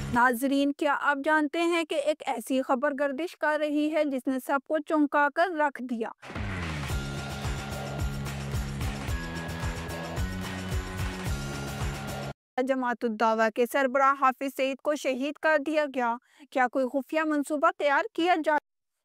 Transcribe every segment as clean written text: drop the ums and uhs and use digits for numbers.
नाजरीन, क्या आप जानते हैं कि एक ऐसी खबर गर्दिश कर रही है जिसने सबको चौंका कर रख दिया। जमातुद्दावा के सरबराह हाफिज सईद को शहीद कर दिया गया। क्या कोई खुफिया मंसूबा तैयार किया जा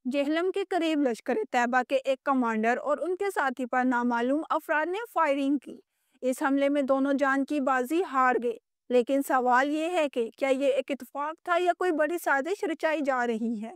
जेहलम के करीब लश्कर तैयबा के एक कमांडर और उनके साथी पर नामालूम अफराद ने फायरिंग की। इस हमले में दोनों जान की बाजी हार गए। लेकिन सवाल ये है कि क्या ये एक इत्तेफाक था या कोई बड़ी साजिश रचाई जा रही है।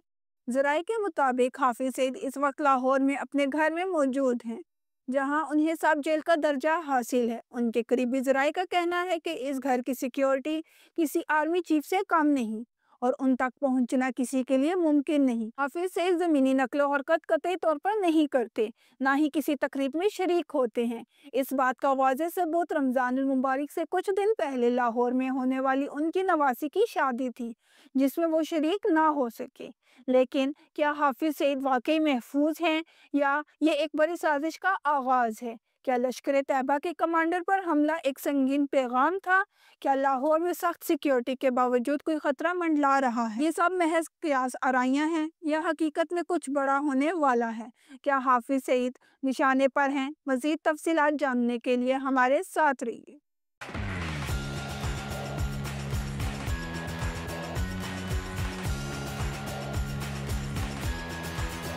जराये के मुताबिक हाफिज सईद इस वक्त लाहौर में अपने घर में मौजूद हैं, जहां उन्हें सब जेल का दर्जा हासिल है। उनके करीबी जराये का कहना है कि इस घर की सिक्योरिटी किसी आर्मी चीफ से कम नहीं और उन तक पहुंचना किसी के लिए मुमकिन नहीं। हाफिज सईद ज़मीनी नकलो हरकत कतई तौर पर नहीं करते, ना ही किसी तकरीब में शरीक होते हैं। इस बात का वाज़ेह सबूत रमज़ान मुबारक से कुछ दिन पहले लाहौर में होने वाली उनकी नवासी की शादी थी, जिसमें वो शरीक ना हो सके। लेकिन क्या हाफिज सईद वाकई महफूज हैं या ये एक बड़ी साजिश का आगाज है? क्या लश्कर तैयबा के कमांडर पर हमला एक संगीन पैगाम था? क्या लाहौर में सख्त सिक्योरिटी के बावजूद कोई खतरा मंडला रहा है? ये सब महज कियास आराइयां हैं या हकीकत में कुछ बड़ा होने वाला है? क्या हाफिज सईद निशाने पर हैं? मजीद तफसीलात जानने के लिए हमारे साथ रहिए।